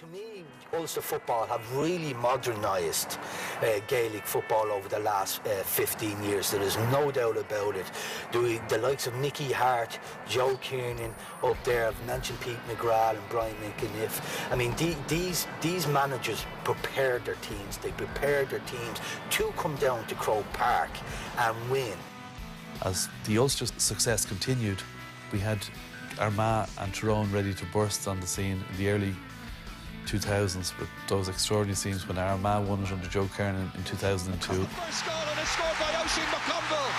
To me, Ulster football have really modernised Gaelic football over the last 15 years. There is no doubt about it. The likes of Mickey Hart, Joe Kiernan up there, I've mentioned Pete McGrath and Brian McAniff. I mean, these managers prepared their teams. They prepared their teams to come down to Croke Park and win. As the Ulster success continued, we had Armagh and Tyrone ready to burst on the scene in the early 2000s with those extraordinary scenes when Armagh won it under Joe Kernan in 2002. The first goal, and it's scored by Oisin McConville.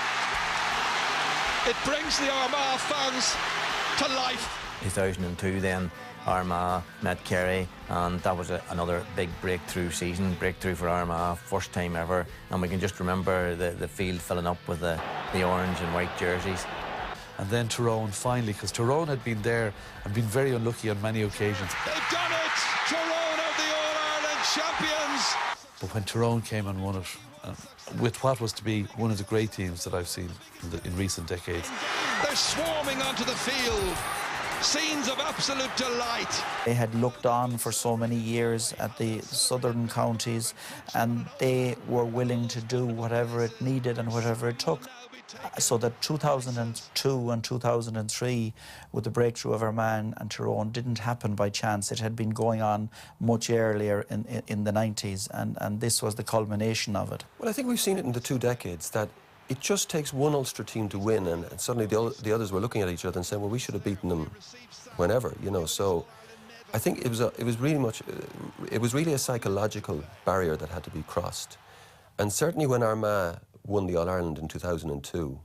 It brings the Armagh fans to life. 2002 then, Armagh met Kerry, and that was another big breakthrough for Armagh, first time ever, and we can just remember the field filling up with the orange and white jerseys. And then Tyrone finally, because Tyrone had been there and been very unlucky on many occasions. They've done it! Tyrone are the All-Ireland champions! But when Tyrone came and won it, with what was to be one of the great teams that I've seen in recent decades. They're swarming onto the field. Scenes of absolute delight. They had looked on for so many years at the southern counties, and they were willing to do whatever it needed and whatever it took. So that 2002 and 2003, with the breakthrough of Armagh and Tyrone, didn't happen by chance. It had been going on much earlier in the 90s, and this was the culmination of it. Well, I think we've seen it in the 2 decades, that it just takes one Ulster team to win, and suddenly the others were looking at each other and saying, well, we should have beaten them whenever, you know. So I think it was really a psychological barrier that had to be crossed. And certainly when Armagh won the All-Ireland in 2002,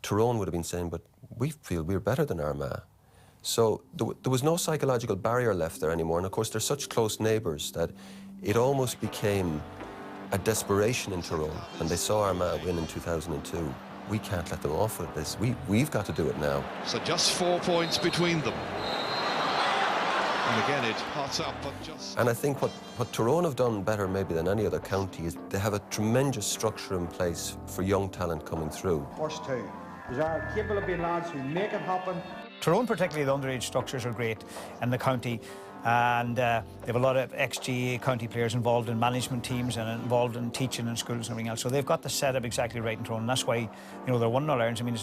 Tyrone would have been saying, but we feel we're better than Armagh. So there was no psychological barrier left there anymore, and of course they're such close neighbours that it almost became a desperation in Tyrone when they saw Armagh win in 2002. We can't let them off with this. We've got to do it now. So just 4 points between them. And again, it hots up, but just... And I think what Tyrone have done better maybe than any other county is they have a tremendous structure in place for young talent coming through. First two. There are capable of being lads who make it happen. Tyrone, particularly the underage structures, are great in the county, and they have a lot of ex-GAA county players involved in management teams and involved in teaching in schools and everything else. So they've got the setup exactly right in Tyrone, and that's why, you know, they're winning All-Irelands. I mean,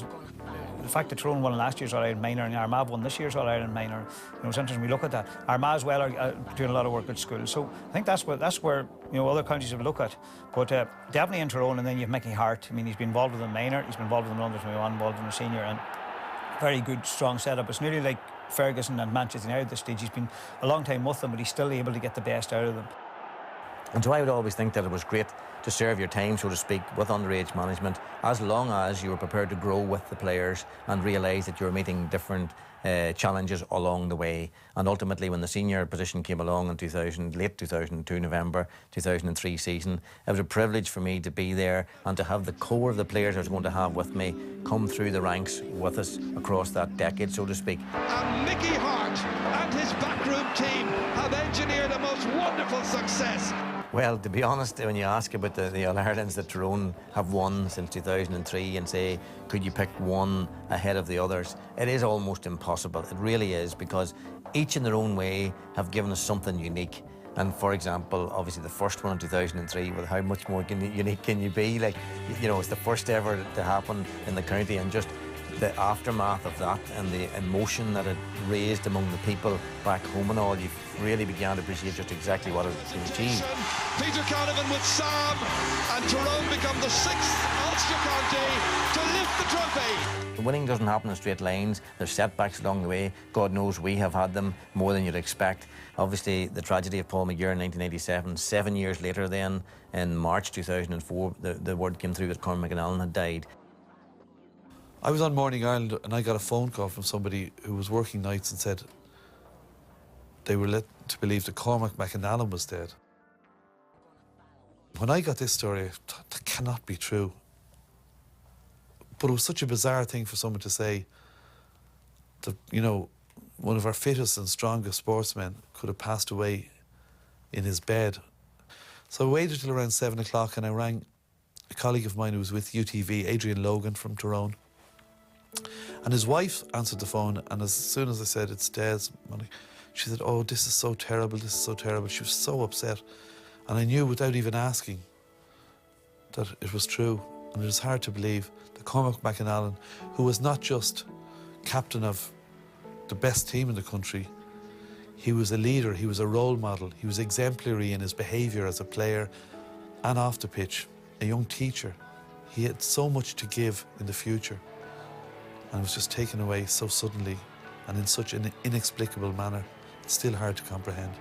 the fact that Tyrone won last year's All-Ireland minor and Armagh won this year's All-Ireland minor, you know, it's interesting we look at that. Armagh as well are doing a lot of work at schools. So I think that's where you know, other counties have a look at. But definitely in Tyrone, and then you have Mickey Hart. I mean, he's been involved with the minor, he's been involved with the under-21, involved in the senior, and very good, strong setup. It's nearly like Ferguson and Manchester United at this stage. He's been a long time with them, but he's still able to get the best out of them. And so I would always think that it was great to serve your time, so to speak, with underage management, as long as you were prepared to grow with the players and realise that you were meeting different challenges along the way. And ultimately, when the senior position came along in late 2002, November 2003 season, it was a privilege for me to be there and to have the core of the players I was going to have with me come through the ranks with us across that decade, so to speak. And Mickey Hart and his backroom team have engineered a most wonderful success. Well, to be honest, when you ask about the All-Irelands that Tyrone have won since 2003 and say, could you pick one ahead of the others, it is almost impossible. It really is, because each in their own way have given us something unique. And for example, obviously the first one in 2003, well, how much more unique can you be? Like, you know, it's the first ever to happen in the county, and just the aftermath of that and the emotion that it raised among the people back home and all, you really began to appreciate just exactly what it was achieved. Peter Canavan with Sam, and Tyrone become the 6th Ulster county to lift the trophy. Winning doesn't happen in straight lines. There's setbacks along the way. God knows we have had them more than you'd expect. Obviously, the tragedy of Paul McGuire in 1987, 7 years later then, in March 2004, the word came through that Cormac McAnallen had died. I was on Morning Ireland and I got a phone call from somebody who was working nights and said they were led to believe that Cormac McAnallen was dead. When I got this story, I thought, that cannot be true. But it was such a bizarre thing for someone to say that, you know, one of our fittest and strongest sportsmen could have passed away in his bed. So I waited till around 7 o'clock and I rang a colleague of mine who was with UTV, Adrian Logan from Tyrone. And his wife answered the phone, and as soon as I said, it's Des, She said, "Oh, this is so terrible, this is so terrible." She was so upset. And I knew without even asking that it was true. And it was hard to believe that Cormac McAnallen, who was not just captain of the best team in the country, he was a leader, he was a role model, he was exemplary in his behaviour as a player and off the pitch, a young teacher. He had so much to give in the future, and it was just taken away so suddenly and in such an inexplicable manner. It's still hard to comprehend.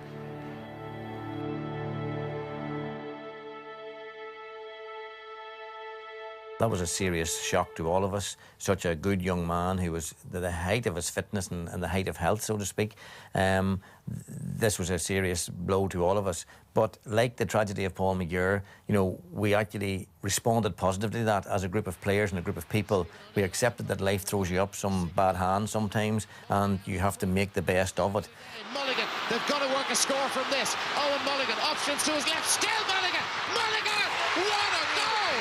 That was a serious shock to all of us. Such a good young man who was at the height of his fitness and the height of health, so to speak. This was a serious blow to all of us. But like the tragedy of Paul McGuire, you know, we actually responded positively to that as a group of players and a group of people. We accepted that life throws you up some bad hands sometimes, and you have to make the best of it. Mulligan, they've got to work a score from this. Owen Mulligan, options to his left, still Mulligan! Mulligan! What a goal!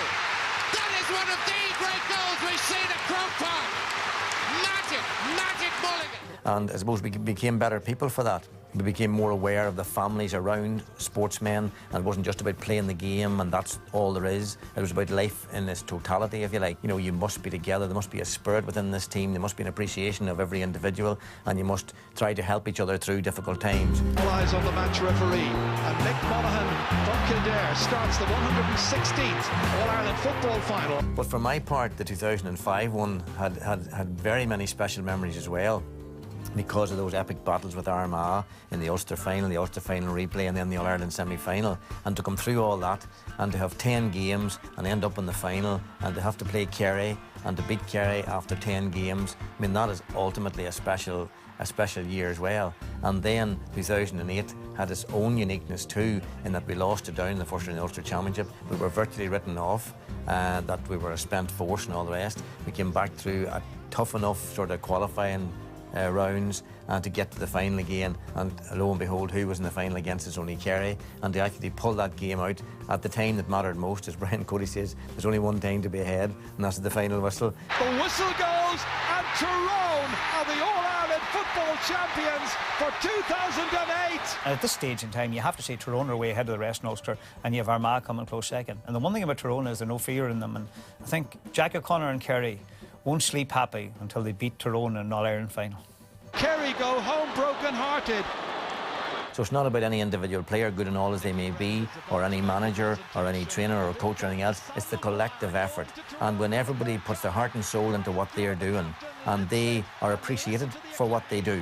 That is one of the great goals we've seen at Croke Park. Magic Mulligan. And I suppose we became better people for that. We became more aware of the families around sportsmen, and it wasn't just about playing the game and that's all there is. It was about life in its totality, if you like. You know, you must be together, there must be a spirit within this team, there must be an appreciation of every individual, and you must try to help each other through difficult times. All eyes on the match referee, and Nick Monaghan from Kildare starts the 116th All-Ireland football final. But for my part, the 2005 one had very many special memories as well, because of those epic battles with Armagh in the Ulster final replay, and then the All-Ireland semi-final. And to come through all that, and to have 10 games and end up in the final, and to have to play Kerry, and to beat Kerry after 10 games, I mean, that is ultimately a special year as well. And then 2008 had its own uniqueness too, in that we lost to Down in the first round of the Ulster Championship. We were virtually written off, that we were a spent force and all the rest. We came back through a tough enough sort of qualifying rounds, and to get to the final again, and lo and behold, who was in the final against us? Only Kerry. And to actually pull that game out at the time that mattered most, as Brian Cody says, there's only one time to be ahead, and that's the final whistle. The whistle goes, and Tyrone are the All-Ireland football champions for 2008. And at this stage in time, you have to say Tyrone are way ahead of the rest in Ulster, and you have Armagh coming close second. And the one thing about Tyrone is there's no fear in them, and I think Jack O'Connor and Kerry won't sleep happy until they beat Tyrone in an All-Ireland final. Kerry go home broken-hearted. So it's not about any individual player, good and all as they may be, or any manager, or any trainer, or coach, or anything else. It's the collective effort. And when everybody puts their heart and soul into what they're doing, and they are appreciated for what they do,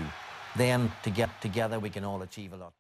then to get together we can all achieve a lot.